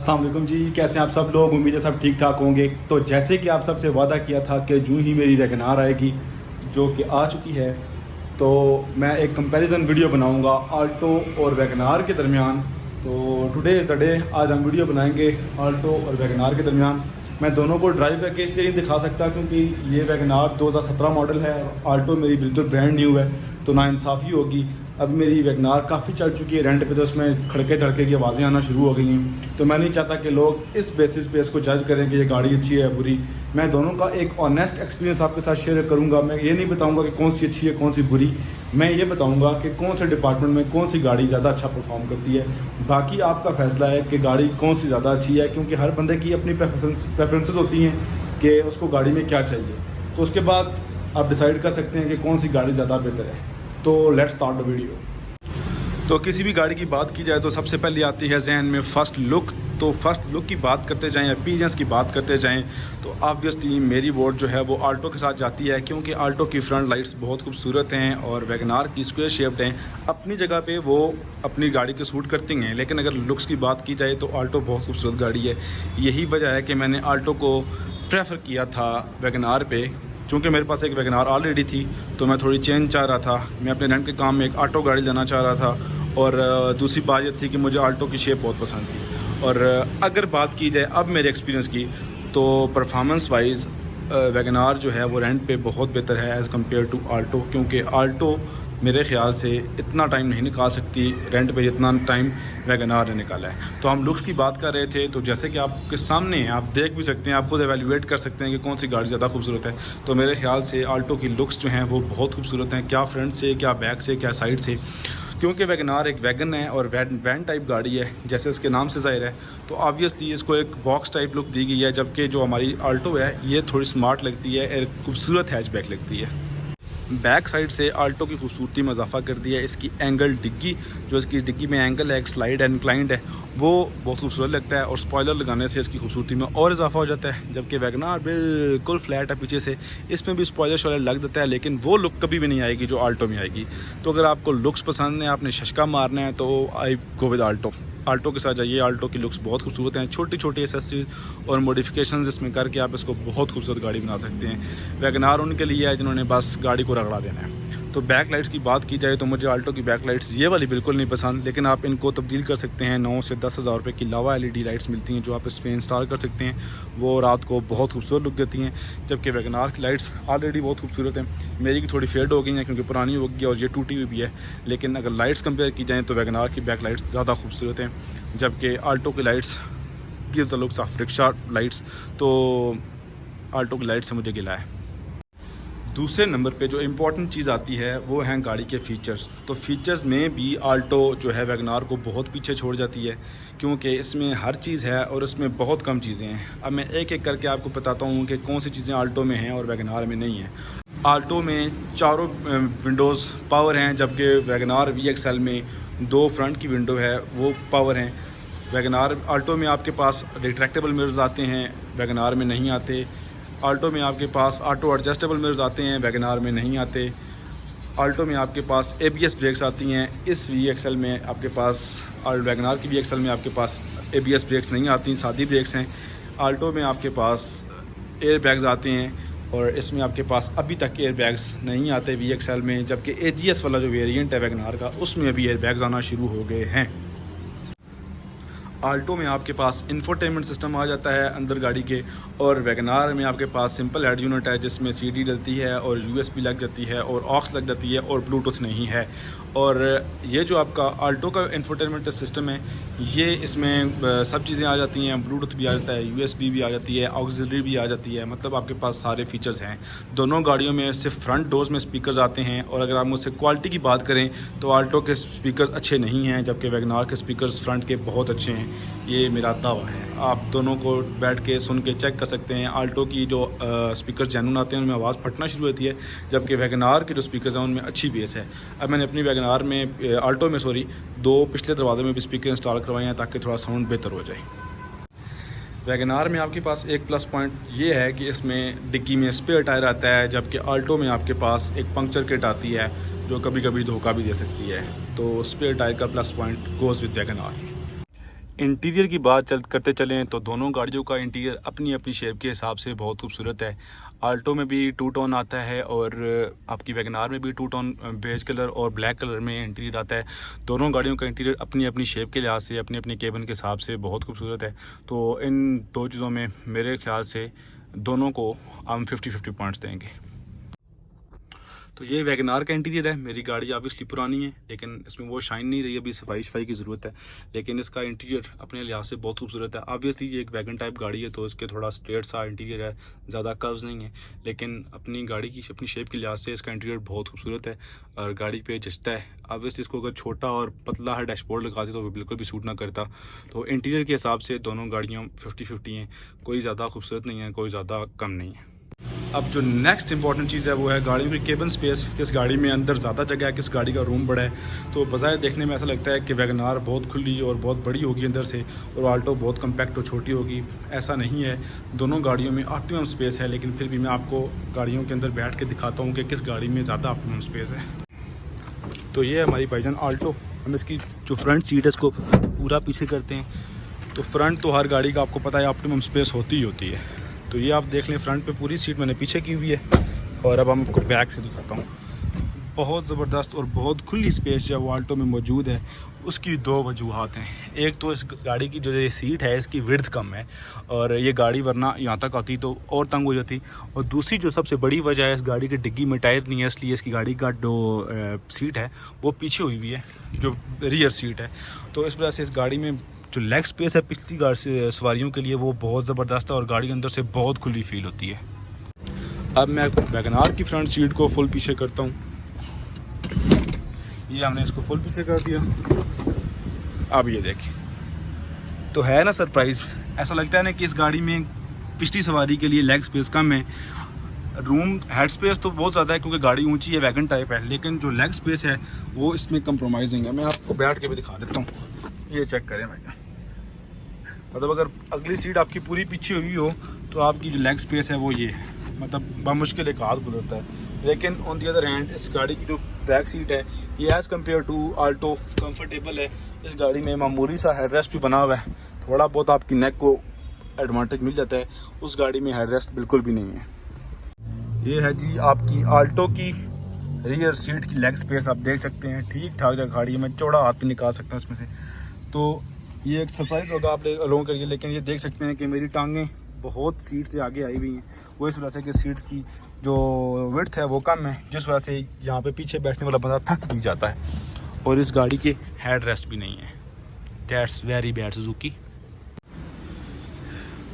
अस्सलाम वालेकुम जी, कैसे हैं आप सब लोग। उम्मीद है सब ठीक ठाक होंगे। तो जैसे कि आप सबसे वादा किया था कि जूँ ही मेरी वैगनार आएगी, जो कि आ चुकी है, तो मैं एक कंपैरिजन वीडियो बनाऊंगा आल्टो और वैगनार के दरमियान। तो टुडे इज़ द डे, आज हम वीडियो बनाएंगे आल्टो और वैगनार के दरमियान। मैं दोनों को ड्राइव करके इसलिए नहीं दिखा सकता क्योंकि ये वैगनार 2017 मॉडल है, आल्टो मेरी बिल्कुल ब्रांड न्यू है, तो नाइंसाफ़ी होगी। अब मेरी वैगनार काफ़ी चल चुकी है रेंट पे, तो उसमें खड़के धड़के की आवाज़ें आना शुरू हो गई हैं। तो मैं नहीं चाहता कि लोग इस बेसिस पे इसको जज करें कि ये गाड़ी अच्छी है बुरी। मैं दोनों का एक ऑनेस्ट एक्सपीरियंस आपके साथ शेयर करूंगा। मैं ये नहीं बताऊंगा कि कौन सी अच्छी है कौन सी बुरी, मैं ये बताऊंगा कि कौन से डिपार्टमेंट में कौन सी गाड़ी ज़्यादा अच्छा परफॉर्म करती है। बाकी आपका फ़ैसला है कि गाड़ी कौन सी ज़्यादा अच्छी है, क्योंकि हर बंदे की अपनी प्रेफरेंसेस होती हैं कि उसको गाड़ी में क्या चाहिए। तो उसके बाद आप डिसाइड कर सकते हैं कि कौन सी गाड़ी ज़्यादा बेहतर है। तो लेट्स स्टार्ट द वीडियो। तो किसी भी गाड़ी की बात की जाए तो सबसे पहले आती है जहन में फ़र्स्ट लुक। तो फर्स्ट लुक की बात करते जाएं, अपीयरेंस की बात करते जाएं, तो ऑब्वियसली मेरी वोट जो है वो आल्टो के साथ जाती है, क्योंकि आल्टो की फ्रंट लाइट्स बहुत खूबसूरत हैं और वैगनार की स्क्वायर शेप्ड हैं। अपनी जगह पे वो अपनी गाड़ी को सूट करती हैं, लेकिन अगर लुक्स की बात की जाए तो आल्टो बहुत खूबसूरत गाड़ी है। यही वजह है कि मैंने आल्टो को प्रेफर किया था वैगनार पे। चूँकि मेरे पास एक वैगनार ऑलरेडी थी तो मैं थोड़ी चेंज चाह रहा था। मैं अपने रेंट के काम में एक ऑटो गाड़ी लेना चाह रहा था, और दूसरी बात ये थी कि मुझे आल्टो की शेप बहुत पसंद थी। और अगर बात की जाए अब मेरे एक्सपीरियंस की, तो परफॉर्मेंस वाइज वैगनार जो है वो रेंट पे बहुत बेहतर है एज़ कम्पेयर टू आल्टो, क्योंकि आल्टो मेरे ख़्याल से इतना टाइम नहीं निकाल सकती रेंट पे जितना टाइम वैगनार ने निकाला है। तो हम लुक्स की बात कर रहे थे, तो जैसे कि आपके सामने है, आप देख भी सकते हैं, आप खुद एवेल्यूएट कर सकते हैं कि कौन सी गाड़ी ज़्यादा खूबसूरत है। तो मेरे ख़्याल से आल्टो की लुक्स जो हैं वो बहुत खूबसूरत हैं, क्या फ्रंट से, क्या बैक से, क्या साइड से। क्योंकि वैगनार एक वैगन है और वैन टाइप गाड़ी है, जैसे इसके नाम से ज़ाहिर है, तो ऑब्वियसली इसको एक बॉक्स टाइप लुक दी गई है। जबकि जो हमारी आल्टो है ये थोड़ी स्मार्ट लगती है, एक खूबसूरत हैचबैक लगती है। बैक साइड से आल्टो की खूबसूरती में इजाफा कर दिया है इसकी एंगल डिग्गी, जो इसकी डिग्गी में एंगल है, एक स्लाइड एंड इंक्लाइंड है, वो बहुत खूबसूरत लगता है। और स्पॉयलर लगाने से इसकी खूबसूरती में और इजाफा हो जाता है। जबकि वैगनार बिल्कुल फ्लैट है पीछे से, इसमें भी स्पॉयलर शॉयलर लग देता है, लेकिन वो लुक कभी भी नहीं आएगी जो आल्टो में आएगी। तो अगर आपको लुक्स पसंद है, आपने शशका मारना है, तो आई गो विद आल्टो। आल्टो के साथ जाइए। आल्टो की लुक्स बहुत खूबसूरत हैं, छोटी छोटी एसेसरीज और मॉडिफिकेशंस इसमें करके आप इसको बहुत खूबसूरत गाड़ी बना सकते हैं। वैगनार उनके लिए है जिन्होंने बस गाड़ी को रगड़ा देना है। तो बैक लाइट्स की बात की जाए तो मुझे आल्टो की बैक लाइट्स ये वाली बिल्कुल नहीं पसंद, लेकिन आप इनको तब्दील कर सकते हैं। 9 से 10 हज़ार रुपये की लावा LED लाइट्स मिलती हैं जो आप इसमें इंस्टॉल कर सकते हैं, वो रात को बहुत खूबसूरत लुक देती हैं। जबकि वैगनार की लाइट्स ऑलरेडी बहुत खूबसूरत हैं, मेरी की थोड़ी फेड हो गई हैं क्योंकि पुरानी हो गई है और ये टूटी हुई भी है। लेकिन अगर लाइट्स कंपेयर की जाएँ तो वैगनार की बैक लाइट्स ज़्यादा खूबसूरत हैं, जबकि आल्टो की lights give the looks of rickshaw lights. तो आल्टो की लाइट से मुझे गिला है। दूसरे नंबर पे जो इम्पोर्टेंट चीज़ आती है वो हैं गाड़ी के फ़ीचर्स। तो फ़ीचर्स में भी आल्टो जो है वैगनार को बहुत पीछे छोड़ जाती है, क्योंकि इसमें हर चीज़ है और इसमें बहुत कम चीज़ें हैं। अब मैं एक एक करके आपको बताता हूँ कि कौन सी चीज़ें आल्टो में हैं और वैगनार में नहीं हैं। आल्टो में चारों विंडोज़ पावर हैं, जबकि वैगनार VXL में 2 फ्रंट की विंडो है वो पावर हैं। वैगनार आल्टो में आपके पास रिट्रैक्टेबल मिरर्स आते हैं, वैगनार में नहीं आते। आल्टो में आपके पास ऑटो एडजस्टेबल मिरर्स आते हैं, वैगनार में नहीं आते। आल्टो में आपके पास ABS ब्रेक्स आती हैं, इस VXL में आपके पास, और वैगनार की VXL में आपके पास ABS ब्रेक्स नहीं आती, सादी ब्रेक्स हैं। आल्टो में आपके पास एयर बैग्स आते हैं और इसमें आपके पास अभी तक एयर बैग्स नहीं आते VXL में। जबकि AGS वाला जो वेरिएंट है वैगनार का, उसमें अभी एयर बैग्स आना शुरू हो गए हैं। आल्टो में आपके पास इंफोटेनमेंट सिस्टम आ जाता है अंदर गाड़ी के, और वैगनार में आपके पास सिंपल हेड यूनिट है जिसमें CD डलती है और USB लग जाती है और ऑक्स लग जाती है और ब्लूटूथ नहीं है। और ये जो आपका आल्टो का इंफोटेनमेंट सिस्टम है, ये इसमें सब चीज़ें आ जाती हैं, ब्लूटूथ भी आ जाता है, USB भी आ जाती है, ऑक्सिलरी भी आ जाती है, मतलब आपके पास सारे फीचर्स हैं। दोनों गाड़ियों में सिर्फ फ्रंट डोर्स में स्पीकर्स आते हैं। और अगर आप मुझसे क्वालिटी की बात करें तो आल्टो के स्पीकर अच्छे नहीं हैं, जबकि वैगनार के स्पीकर्स फ्रंट के बहुत अच्छे हैं। ये मेरा दावा है, आप दोनों को बैठ के सुन के चेक कर सकते हैं। आल्टो की जो स्पीकर जेन्युइन आते हैं उनमें आवाज़ फटना शुरू होती है, जबकि वैगनार के जो स्पीकर्स हैं उनमें अच्छी बेस है। अब मैंने अपनी वैगनार में, आल्टो में सॉरी, 2 पिछले दरवाजे में भी स्पीकर इंस्टॉल करवाए हैं ताकि थोड़ा साउंड बेहतर हो जाए। वैगनार में आपके पास एक प्लस पॉइंट ये है कि इसमें डिग्गी में स्पेयर टायर आता है, जबकि आल्टो में आपके पास एक पंक्चर किट आती है जो कभी कभी धोखा भी दे सकती है। तो स्पेयर टायर का plus point goes with WagonR. Interior की बात करते चलें तो दोनों गाड़ियों का इंटीरियर अपनी अपनी शेप के हिसाब से बहुत खूबसूरत है। आल्टो में भी टू टोन आता है और आपकी वैगनार में भी टू टोन बेज कलर और ब्लैक कलर में इंटीरियर आता है। दोनों गाड़ियों का इंटीरियर अपनी अपनी शेप के लिहाज से, अपनी अपनी केबिन के हिसाब से बहुत खूबसूरत है। तो इन दो चीज़ों में मेरे ख्याल से दोनों को हम 50-50 पॉइंट्स देंगे। तो ये वैगनार का इंटीरियर है। मेरी गाड़ी ऑब्वियसली पुरानी है लेकिन इसमें वो शाइन नहीं रही, अभी सफाई की ज़रूरत है, लेकिन इसका इंटीरियर अपने लिहाज से बहुत खूबसूरत है। ऑब्वियसली ये एक वैगन टाइप गाड़ी है तो इसके थोड़ा स्ट्रेट सा इंटीरियर है, ज़्यादा कर्व्स नहीं है, लेकिन अपनी गाड़ी की अपनी शेप के लिहाज से इसका इंटीरियर बहुत खूबसूरत है और गाड़ी पे जचता है। ऑब्वियसली इसको अगर छोटा और पतला है डैशबोर्ड लगाते तो वो बिल्कुल भी सूट ना करता। तो इंटीरियर के हिसाब से दोनों गाड़ियाँ 50-50 हैं, कोई ज़्यादा खूबसूरत नहीं है, कोई ज़्यादा कम नहीं है। अब जो नेक्स्ट इंपॉर्टेंट चीज़ है वो है गाड़ियों की केबिन स्पेस। किस गाड़ी में अंदर ज़्यादा जगह है, किस गाड़ी का रूम बड़ा है। तो बज़ाहिर देखने में ऐसा लगता है कि वैगनार बहुत खुली और बहुत बड़ी होगी अंदर से और आल्टो बहुत कम्पैक्ट और छोटी होगी। ऐसा नहीं है, दोनों गाड़ियों में ऑप्टिमम स्पेस है, लेकिन फिर भी मैं आपको गाड़ियों के अंदर बैठ के दिखाता हूँ कि किस गाड़ी में ज़्यादा ऑप्टिमम स्पेस है। तो ये है हमारी भाईजान आल्टो। हम इसकी जो फ्रंट सीट है इसको पूरा पीछे करते हैं। तो फ्रंट तो हर गाड़ी का आपको पता है ऑप्टिमम स्पेस होती ही होती है। तो ये आप देख लें, फ्रंट पे पूरी सीट मैंने पीछे की हुई है और अब हम आपको बैक से दिखाता हूँ। बहुत ज़बरदस्त और बहुत खुली स्पेस जो आल्टो में मौजूद है उसकी दो वजूहात हैं। एक तो इस गाड़ी की जो ये सीट है इसकी विड्थ कम है और ये गाड़ी वरना यहाँ तक आती तो और तंग हो जाती, और दूसरी जो सबसे बड़ी वजह है इस गाड़ी की डिग्गी में टायर नहीं है, इसलिए इसकी गाड़ी का जो सीट है वो पीछे हुई हुई है, जो रियर सीट है। तो इस वजह से इस गाड़ी में जो लेग स्पेस है पिछली गाड़ी से सवारियों के लिए वो बहुत ज़बरदस्त है और गाड़ी अंदर से बहुत खुली फील होती है। अब मैं वैगनार की फ्रंट सीट को फुल पीछे करता हूँ। ये हमने इसको फुल पीछे कर दिया। अब ये देखें, तो है ना सरप्राइज़। ऐसा लगता है ना कि इस गाड़ी में पिछली सवारी के लिए लेग स्पेस कम है। रूम हेड स्पेस तो बहुत ज़्यादा है क्योंकि गाड़ी ऊंची है, वैगन टाइप है, लेकिन जो लेग स्पेस है वो इसमें कंप्रोमाइजिंग है। मैं आपको बैठ के भी दिखा देता हूँ, ये चेक करें भैया। मतलब अगर अगली सीट आपकी पूरी पीछे हुई हो तो आपकी जो लेग स्पेस है वो ये है, मतलब बामुश्किल एक हाथ गुजरता है। लेकिन ऑन दी अदर हैंड इस गाड़ी की जो बैक सीट है ये as compare to Alto comfortable है। इस गाड़ी में मामूली सा हेड रेस्ट भी बना हुआ है, थोड़ा बहुत आपकी नेक को एडवांटेज मिल जाता है। उस गाड़ी में हेड रेस्ट बिल्कुल भी नहीं है। ये है जी आपकी आल्टो की रियर सीट की लेग स्पेस, आप देख सकते हैं ठीक ठाक जगह गाड़ी है। मैं चौड़ा हाथ भी निकाल सकता हूँ इसमें से। तो ये एक सरप्राइज़ होगा आप लोगों के लिए, लेकिन ये देख सकते हैं कि मेरी टांगें बहुत सीट से आगे आई हुई हैं। वो इस वजह से कि सीट्स की जो विड्थ है वो कम है, जिस वजह से यहाँ पे पीछे बैठने वाला बंदा थक भी जाता है। और इस गाड़ी के हेड रेस्ट भी नहीं है। That's very bad Suzuki.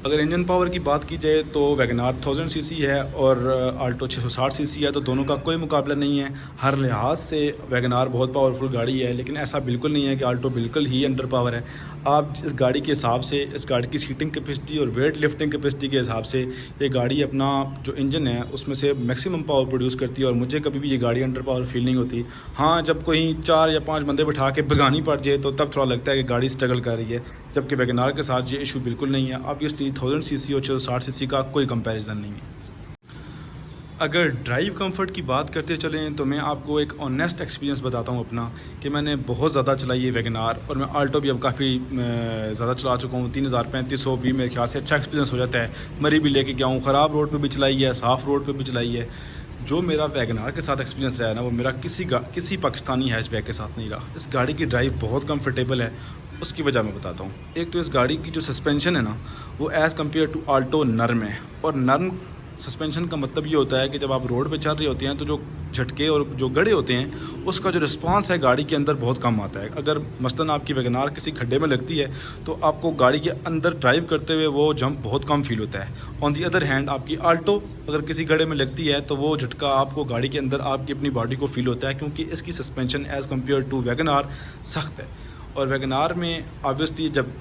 अगर इंजन पावर की बात की जाए तो वैगनार 1000 सीसी है और आल्टो 660 सीसी है, तो दोनों का कोई मुकाबला नहीं है। हर लिहाज से वैगनार बहुत पावरफुल गाड़ी है, लेकिन ऐसा बिल्कुल नहीं है कि आल्टो बिल्कुल ही अंडर पावर है। आप इस गाड़ी के हिसाब से, इस गाड़ी की सीटिंग कैपेसिटी और वेट लिफ्टिंग कैपेसिटी के हिसाब से ये गाड़ी अपना जो इंजन है उसमें से मैक्सिमम पावर प्रोड्यूस करती है और मुझे कभी भी ये गाड़ी अंडर पावर फील नहीं होती। हाँ, जब कोई 4 या 5 बंदे बिठा के भगानी पड़ जाए तो तब थोड़ा लगता है कि गाड़ी स्ट्रगल कर रही है, जबकि वैगनार के साथ ये इशू बिल्कुल नहीं है। ऑब्वियसली 1000 सीसी और 660 सीसी का कोई कंपैरिजन नहीं है। अगर ड्राइव कंफर्ट की बात करते चलें तो मैं आपको एक ऑनेस्ट एक्सपीरियंस बताता हूँ अपना, कि मैंने बहुत ज़्यादा चलाई है वैगनार और मैं आल्टो भी अब काफ़ी ज़्यादा चला चुका हूँ। 3035 भी मेरे ख्याल से अच्छा एक्सपीरियंस हो जाता है। मरी भी लेके गया हूँ, ख़राब रोड पे भी चलाई है, साफ़ रोड पे भी चलाई है। जो मेरा वैगनार के साथ एक्सपीरियंस रहा है ना, वो मेरा किसी पाकिस्तानी हैचबैक के साथ नहीं रहा। इस गाड़ी की ड्राइव बहुत कंफर्टेबल है। उसकी वजह मैं बताता हूँ। एक तो इस गाड़ी की जो सस्पेंशन है ना वो एज़ कम्पेयर टू आल्टो नर्म है, और नर्म सस्पेंशन का मतलब ये होता है कि जब आप रोड पे चल रहे होते हैं तो जो झटके और जो गड़े होते हैं उसका जो रिस्पांस है गाड़ी के अंदर बहुत कम आता है। अगर मसलन आपकी वैगनार किसी खड्डे में लगती है तो आपको गाड़ी के अंदर ड्राइव करते हुए वो जंप बहुत कम फील होता है। ऑन दी अदर हैंड आपकी आल्टो अगर किसी गड्ढे में लगती है तो वो झटका आपको गाड़ी के अंदर आपकी अपनी बॉडी को फील होता है, क्योंकि इसकी suspension as compare to WagonR सख्त है। और वैगनार में ऑब्वियसली जब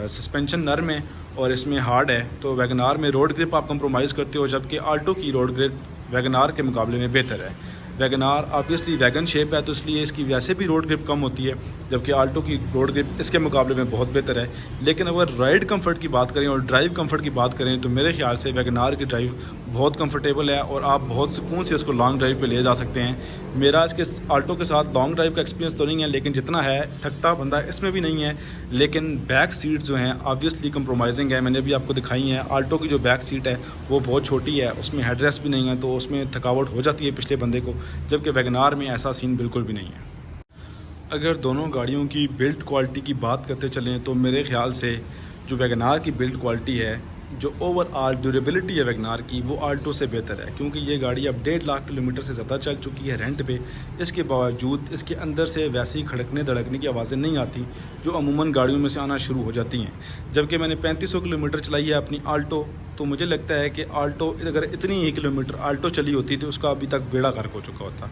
सस्पेंशन नर्म है और इसमें हार्ड है तो वैगनार में रोड ग्रिप आप कंप्रोमाइज़ करते हो, जबकि आल्टो की रोड ग्रिप वैगनार के मुकाबले में बेहतर है। वैगनार ऑब्वियसली वैगन शेप है तो इसलिए इसकी वैसे भी रोड ग्रिप कम होती है, जबकि आल्टो की रोड ग्रिप इसके मुकाबले में बहुत बेहतर है। लेकिन अगर राइड कंफर्ट की बात करें और ड्राइव कंफर्ट की बात करें तो मेरे ख्याल से वैगनार की ड्राइव बहुत कंफर्टेबल है और आप बहुत सुकून से इसको लॉन्ग ड्राइव पे ले जा सकते हैं। मेरा इसके आल्टो के साथ लॉन्ग ड्राइव का एक्सपीरियंस तो नहीं है, लेकिन जितना है थकता बंदा इसमें भी नहीं है। लेकिन बैक सीट जो हैं ऑब्वियसली कंप्रोमाइजिंग है, मैंने अभी आपको दिखाई है। आल्टो की जो बैक सीट है वो बहुत छोटी है, उसमें हेडरेस्ट भी नहीं है, तो उसमें थकावट हो जाती है पिछले बंदे को, जबकि वैगनार में ऐसा सीन बिल्कुल भी नहीं है। अगर दोनों गाड़ियों की बिल्ड क्वालिटी की बात करते चलें तो मेरे ख़्याल से जो वैगनार की बिल्ड क्वालिटी है, जो ओवरऑल ड्यूरेबिलिटी है वैगनार की, वो आल्टो से बेहतर है, क्योंकि ये गाड़ी अब 1.5 लाख किलोमीटर से ज़्यादा चल चुकी है रेंट पे। इसके बावजूद इसके अंदर से वैसी खड़कने धड़कने की आवाज़ें नहीं आती जो अमूमन गाड़ियों में से आना शुरू हो जाती हैं। जबकि मैंने 3500 किलोमीटर चलाई है अपनी आल्टो, तो मुझे लगता है कि आल्टो अगर इतनी ही किलोमीटर आल्टो चली होती तो उसका अभी तक बेड़ा गर्क हो चुका होता।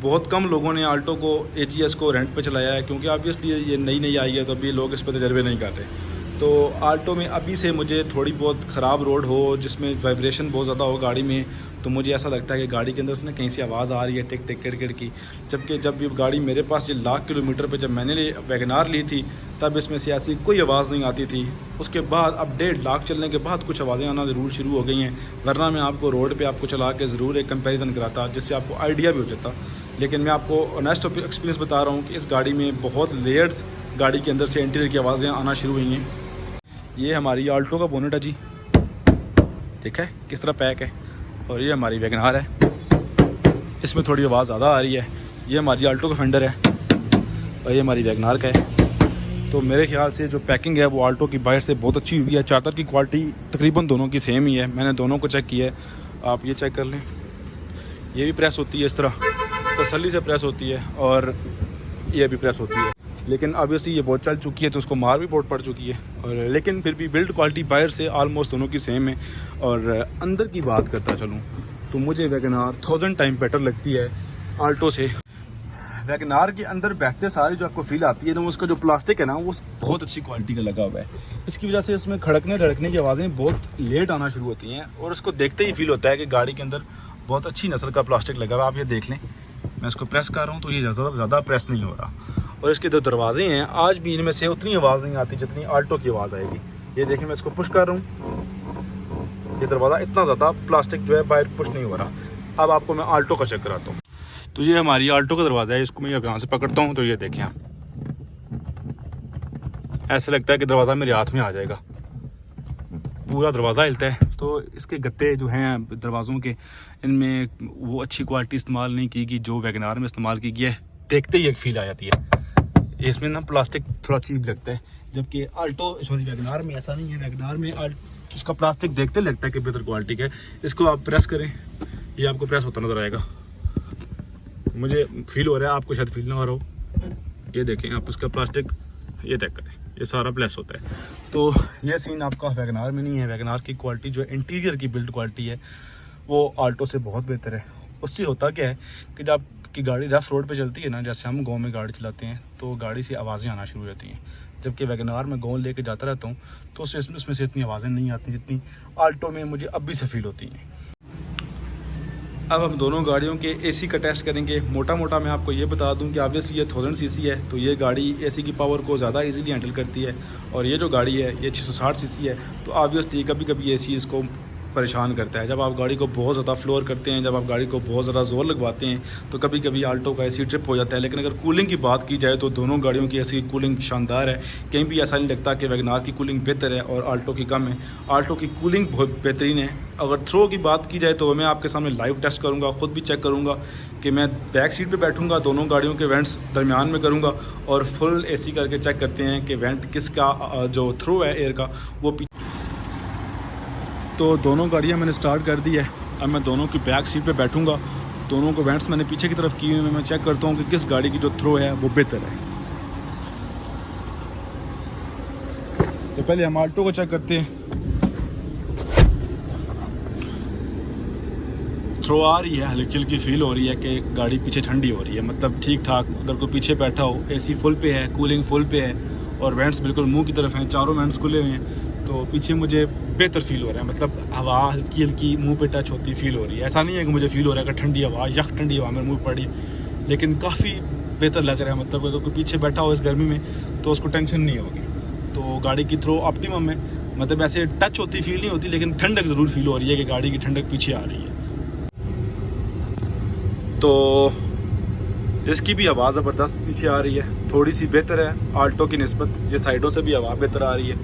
बहुत कम लोगों ने आल्टो को AGS को रेंट पे चलाया है, क्योंकि ऑब्वियसली ये नई नई आई है तो अभी लोग इस पर तजर्बे नहीं कर रहे। तो आल्टो में अभी से मुझे थोड़ी बहुत ख़राब रोड हो, जिसमें वाइब्रेशन बहुत ज़्यादा हो गाड़ी में, तो मुझे ऐसा लगता है कि गाड़ी के अंदर से ना कहीं से आवाज़ आ रही है टिक टिक किड़ की। जबकि जब ये गाड़ी मेरे पास ये लाख किलोमीटर पे जब मैंने वैगनार ली थी तब इसमें से ऐसी कोई आवाज़ नहीं आती थी। उसके बाद अब 1.5 लाख चलने के बाद कुछ आवाज़ें आना ज़रूर शुरू हो गई हैं, वरना मैं आपको रोड पर आपको चला के ज़रूर एक कंपेरिज़न कराता जिससे आपको आइडिया भी हो जाता। लेकिन मैं आपको ऑनेस्ट एक्सपीरियंस बता रहा हूँ कि इस गाड़ी में बहुत लेयर्स गाड़ी के अंदर से इंटीरियर की आवाज़ें आना शुरू हुई हैं। ये हमारी आल्टो का बोनेट है जी, ठीक है किस तरह पैक है, और ये हमारी वैगनार है, इसमें थोड़ी आवाज़ ज़्यादा आ रही है। ये हमारी आल्टो का फेंडर है और ये हमारी वैगनार का है। तो मेरे ख्याल से जो पैकिंग है वो आल्टो की बाहर से बहुत अच्छी हुई है। चार्टर की क्वालिटी तकरीबन दोनों की सेम ही है, मैंने दोनों को चेक किया है, आप ये चेक कर लें। ये भी प्रेस होती है इस तरह तसल्ली से प्रेस होती है, और ये भी प्रेस होती है। लेकिन ऑब्वियसली ये बहुत चल चुकी है तो उसको मार भी बहुत पड़ चुकी है, और लेकिन फिर भी बिल्ड क्वालिटी बाहर से आलमोस्ट दोनों की सेम है। और अंदर की बात करता चलूँ तो मुझे वैगनार 1000 टाइम बेटर लगती है आल्टो से। वैगनार के अंदर बैठते सारी जो आपको फील आती है ना, उसका जो प्लास्टिक है ना वो बहुत अच्छी क्वालिटी का लगा हुआ है। इसकी वजह से इसमें खड़कने धड़कने की आवाज़ें बहुत लेट आना शुरू होती हैं, और उसको देखते ही फील होता है कि गाड़ी के अंदर बहुत अच्छी नस्ल का प्लास्टिक लगा हुआ है। आप ये देख लें, मैं इसको प्रेस कर रहा हूँ तो ये ज़्यादा प्रेस नहीं हो रहा। और इसके जो दरवाजे हैं आज भी इनमें से उतनी आवाज़ नहीं आती जितनी आल्टो की आवाज़ आएगी। ये देखें, मैं इसको पुश कर रहा हूँ, ये दरवाज़ा इतना ज़्यादा प्लास्टिक जो है बाहर पुश नहीं हो रहा। अब आपको मैं आल्टो का चेक कराता हूँ। तो ये हमारी आल्टो का दरवाज़ा है, इसको मैं यहाँ से पकड़ता हूँ तो ये देखें आप, ऐसा लगता है कि दरवाज़ा मेरे हाथ में आ जाएगा, पूरा दरवाज़ा हिलता है। तो इसके गत्ते जो हैं दरवाज़ों के, इनमें वो अच्छी क्वालिटी इस्तेमाल नहीं की गई जो वैगनार में इस्तेमाल की गई है। देखते ही एक फील आ जाती है, इसमें ना प्लास्टिक थोड़ा चीप लगता है, जबकि वैगनार में ऐसा नहीं है। वैगनार में उसका प्लास्टिक देखते लगता है कि बेहतर क्वालिटी का है। इसको आप प्रेस करें, ये आपको प्रेस होता नज़र आएगा, मुझे फील हो रहा है, आपको शायद फील ना हो रहा हो। ये देखें आप, उसका प्लास्टिक ये चेक करें, ये सारा प्लेस होता है। तो ये सीन आपका वैगनार में नहीं है। वैगनार की क्वालिटी जो इंटीरियर की बिल्ड क्वालिटी है वो आल्टो से बहुत बेहतर है। उससे होता क्या है कि जब आपकी गाड़ी रफ रोड पे चलती है ना, जैसे हम गांव में गाड़ी चलाते हैं तो गाड़ी से आवाज़ें आना शुरू हो जाती हैं, जबकि वैगनार में गाँव लेके जाता रहता हूँ तो उसमें से इतनी आवाज़ें नहीं आती जितनी आल्टो में मुझे अब भी से फील होती हैं। अब हम दोनों गाड़ियों के AC का टेस्ट करेंगे। मोटा मोटा मैं आपको ये बता दूं कि ऑब्वियसली ये 1000 cc है, तो ये गाड़ी AC की पावर को ज़्यादा इजीली हैंडल करती है, और ये जो गाड़ी है ये 660 cc है, तो ऑब्वियसली कभी कभी AC इसको परेशान करता है। जब आप गाड़ी को बहुत ज़्यादा फ्लोर करते हैं, जब आप गाड़ी को बहुत ज़्यादा जोर लगवाते हैं, तो कभी कभी आल्टो का AC ट्रिप हो जाता है। लेकिन अगर कूलिंग की बात की जाए तो दोनों गाड़ियों की AC कूलिंग शानदार है, कहीं भी ऐसा नहीं लगता कि वैगनार की कूलिंग बेहतर है और आल्टो की कम है। आल्टो की कूलिंग बहुत बेहतरीन है। अगर थ्रो की बात की जाए तो मैं आपके सामने लाइव टेस्ट करूँगा, ख़ुद भी चेक करूँगा कि मैं बैक सीट पर बैठूँगा, दोनों गाड़ियों के वेंट्स दरमियान में करूँगा और फुल AC करके चेक करते हैं कि वेंट किसका जो थ्रो है एयर का वो। तो दोनों गाड़ियां मैंने स्टार्ट कर दी है। अब मैं दोनों की बैक सीट पे बैठूंगा, दोनों को वेंट्स मैंने पीछे की तरफ किए हुए, मैं चेक करता हूं कि किस गाड़ी की जो थ्रो है वो बेहतर है। तो पहले हम आल्टो को चेक करते हैं। थ्रो आ रही है, हल्की हल्की फील हो रही है कि गाड़ी पीछे ठंडी हो रही है, मतलब ठीक ठाक। उधर को पीछे बैठा हो, AC फुल पे है, कूलिंग फुल पे है, और वेंट्स बिल्कुल मुंह की तरफ हैं, चारों वेंट्स खुले हुए हैं, तो पीछे मुझे बेहतर फील हो रहा है। मतलब हवा हल्की हल्की मुंह पे टच होती फील हो रही है। ऐसा नहीं है कि मुझे फील हो रहा है कि ठंडी हवा ठंडी हवा मेरे मुँह पड़ी, लेकिन काफ़ी बेहतर लग रहा है। मतलब अगर कोई पीछे बैठा हो इस गर्मी में तो उसको टेंशन नहीं होगी। तो गाड़ी की थ्रो ऑप्टिमम है, मतलब ऐसे टच होती फील नहीं होती, लेकिन ठंडक ज़रूर फील हो रही है कि गाड़ी की ठंडक पीछे आ रही है। तो इसकी भी हवा ज़बरदस्त पीछे आ रही है, थोड़ी सी बेहतर है आल्टो की निस्बत, ये साइडों से भी हवा बेहतर आ रही है,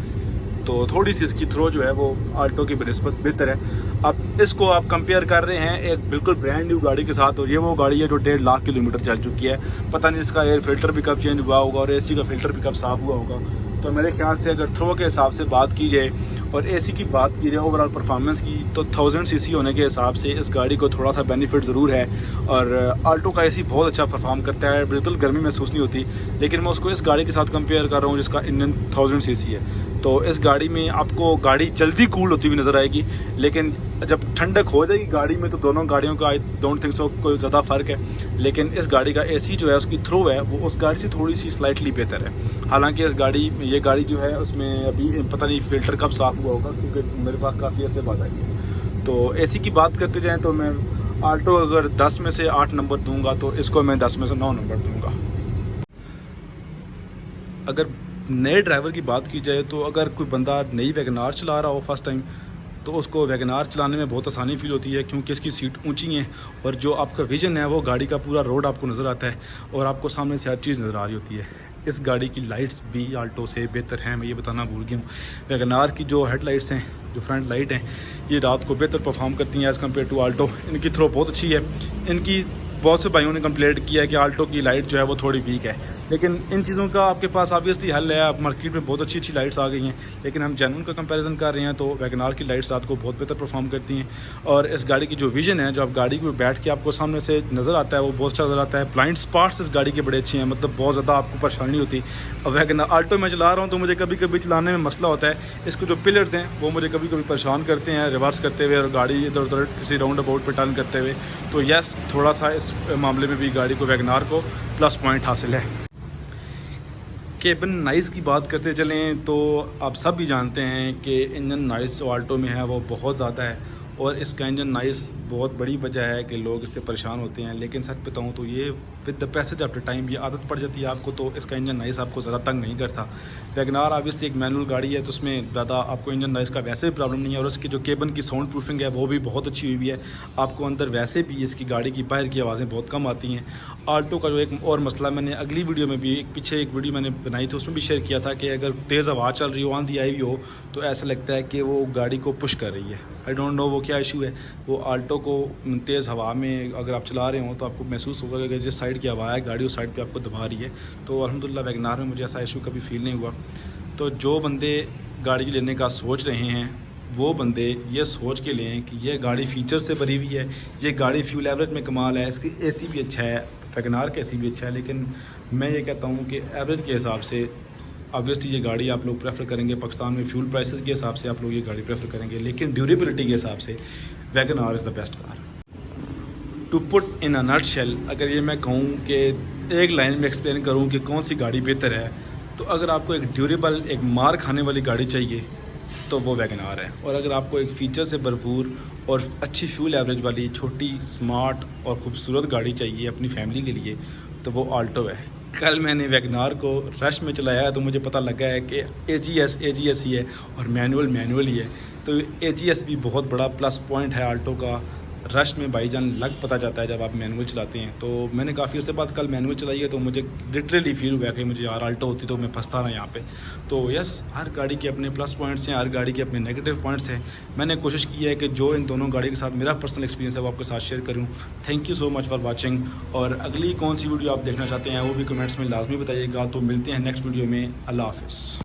तो थोड़ी सी इसकी थ्रो जो है वो आल्टो की निस्बत बेहतर है। अब इसको आप कंपेयर कर रहे हैं एक बिल्कुल ब्रांड न्यू गाड़ी के साथ, और ये वो गाड़ी है जो 1.5 लाख किलोमीटर चल चुकी है। पता नहीं इसका एयर फिल्टर भी कब चेंज हुआ होगा और एसी का फिल्टर भी कब साफ़ हुआ होगा। तो मेरे ख्याल से अगर थ्रो के हिसाब से बात की जाए और एसी की बात की जाए ओवरऑल परफॉर्मेंस की, तो 1000 सीसी होने के हिसाब से इस गाड़ी को थोड़ा सा बेनिफिट ज़रूर है। और आल्टो का एसी बहुत अच्छा परफॉर्म करता है, बिल्कुल गर्मी महसूस नहीं होती, लेकिन मैं उसको इस गाड़ी के साथ कंपेयर कर रहा हूँ जिसका इंजन 1000 सीसी है। तो इस गाड़ी में आपको गाड़ी जल्दी कूल होती हुई नज़र आएगी, लेकिन जब ठंडक हो जाएगी गाड़ी में तो दोनों गाड़ियों का आई डोंट थिंक सो कोई ज़्यादा फ़र्क है। लेकिन इस गाड़ी का एसी जो है उसकी थ्रो है वो उस गाड़ी से थोड़ी सी स्लाइटली बेहतर है। हालांकि इस गाड़ी ये गाड़ी जो है उसमें अभी पता नहीं फ़िल्टर कब साफ़ हुआ होगा, क्योंकि मेरे पास काफ़ी अर्से बाद आई है। तो एसी की बात करते जाएँ तो मैं आल्टो अगर 10 में से 8 नंबर दूंगा तो इसको मैं 10 में से 9 नंबर दूंगा। अगर नए ड्राइवर की बात की जाए तो अगर कोई बंदा नई वैगनार चला रहा हो फर्स्ट टाइम, तो उसको वैगनार चलाने में बहुत आसानी फील होती है, क्योंकि इसकी सीट ऊंची है और जो आपका विजन है वो गाड़ी का पूरा रोड आपको नज़र आता है और आपको सामने से हर चीज़ नज़र आ रही होती है। इस गाड़ी की लाइट्स भी आल्टो से बेहतर हैं, मैं ये बताना भूल गया हूँ। वैगनार की जो हेडलाइट्स हैं, जो फ्रंट लाइट हैं, ये रात को बेहतर परफॉर्म करती हैं एज़ कम्पेयर टू आल्टो। इनकी थ्रो बहुत अच्छी है। इनकी बहुत से भाइयों ने कंप्लेंट किया है कि आल्टो की लाइट जो है वो थोड़ी वीक है, लेकिन इन चीज़ों का आपके पास ऑब्वियसली हल है। आप मार्केट में बहुत अच्छी अच्छी लाइट्स आ गई हैं, लेकिन हम जेन्युइन का कंपैरिजन कर रहे हैं तो वैगनार की लाइट्स रात को बहुत बेहतर परफॉर्म करती हैं। और इस गाड़ी की जो विजन है, जो आप गाड़ी में बैठ के आपको सामने से नज़र आता है, वो बहुत अच्छा नज़र आता है। ब्लाइंड स्पॉट्स इस गाड़ी के बड़े अच्छे हैं, मतलब बहुत ज़्यादा आपको परेशानी होती। और वैगनार आल्टो में चला रहा हूँ तो मुझे कभी कभी चलाने में मसला होता है, इसके जो पिलर्स हैं वो मुझे कभी कभी परेशान करते हैं रिवर्स करते हुए और गाड़ी इधर उधर किसी राउंड अबाउट पर टर्न करते हुए। तो यस, थोड़ा सा इस मामले में भी गाड़ी को वैगनार को प्लस पॉइंट हासिल है। केबिन नॉइज़ की बात करते चलें तो आप सब भी जानते हैं कि इंजन नॉइज़ जो आल्टो में है वो बहुत ज़्यादा है, और इसका इंजन नॉइज़ बहुत बड़ी वजह है कि लोग इससे परेशान होते हैं। लेकिन सच बताऊं तो ये with the passage of the time ये आदत पड़ जाती है आपको, तो इसका इंजन नॉइज़ आपको ज़्यादा तंग नहीं करता। वैगनार ऑब्वियसली एक मैनुअल गाड़ी है तो उसमें ज़्यादा आपको इंजन नॉइज़ का वैसे भी प्रॉब्लम नहीं है, और उसकी जो केबिन की साउंड प्रूफिंग है वो भी बहुत अच्छी हुई है। आपको अंदर वैसे भी इसकी गाड़ी की बाहर की आवाज़ें बहुत कम आती हैं। आल्टो का जो एक और मसला मैंने अगली वीडियो में भी पीछे एक वीडियो मैंने बनाई थी उसमें भी शेयर किया था कि अगर तेज़ हवा चल रही हो, आंधी आई हुई हो, तो ऐसा लगता है कि वो गाड़ी को पुश कर रही है। आई डोंट नो वो क्या इशू है। वो आल्टो को तेज़ हवा में अगर आप चला रहे हो तो आपको महसूस होगा कि जिस साइड की हवा है गाड़ी उस साइड पे आपको दबा रही है। तो अल्हम्दुलिल्लाह वैगनार में मुझे ऐसा इशू कभी फील नहीं हुआ। तो जो बंदे गाड़ी लेने का सोच रहे हैं वो बंदे ये सोच के लें कि ये गाड़ी फ़ीचर से भरी हुई है, ये गाड़ी फ्यूल एवरेज में कमाल है, इसकी एसी भी अच्छा है, वैगनार का एसी भी अच्छा है। लेकिन मैं ये कहता हूँ कि एवरेज के हिसाब से ऑब्वियसली ये गाड़ी आप लोग प्रेफर करेंगे, पाकिस्तान में फ्यूल प्राइसेस के हिसाब से आप लोग ये गाड़ी प्रेफर करेंगे, लेकिन ड्यूरेबिलिटी के हिसाब से WagonR is the best car. To put in a nutshell, अगर ये मैं कहूँ कि एक लाइन में एक्सप्लेन करूँ कि कौन सी गाड़ी बेहतर है, तो अगर आपको एक ड्यूरेबल, एक मार खाने वाली गाड़ी चाहिए तो वो वैगनार है, और अगर आपको एक फ़ीचर से भरपूर और अच्छी फ्यूल एवरेज वाली छोटी स्मार्ट और ख़ूबसूरत गाड़ी चाहिए अपनी फैमिली के लिए तो वो आल्टो है। कल मैंने वैगनार को रश में चलाया तो मुझे पता लगा है कि एजीएस ही है और मैनुअल ही है। तो एजीएस भी बहुत बड़ा प्लस पॉइंट है आल्टो का। रश में भाईजान लग पता जाता है जब आप मैनुअल चलाते हैं। तो मैंने काफ़ी अर्से बाद कल मैनुअल चलाई है तो मुझे लिटरली फील हुआ कि मुझे यार आल्टो होती तो मैं फंसता ना यहाँ पे। तो यस, हर गाड़ी के अपने प्लस पॉइंट्स हैं, हर गाड़ी के अपने नेगेटिव पॉइंट्स हैं। मैंने कोशिश की है कि जो इन दोनों गाड़ी के साथ मेरा पर्सनल एक्सपीरियंस है वो आपके साथ शेयर करूँ। Thank you so much for watching, और अगली कौन सी वीडियो आप देखना चाहते हैं वो भी कमेंट्स में लाजमी बताइएगा। तो मिलते हैं नेक्स्ट वीडियो में। अल्लाह हाफ़िज़।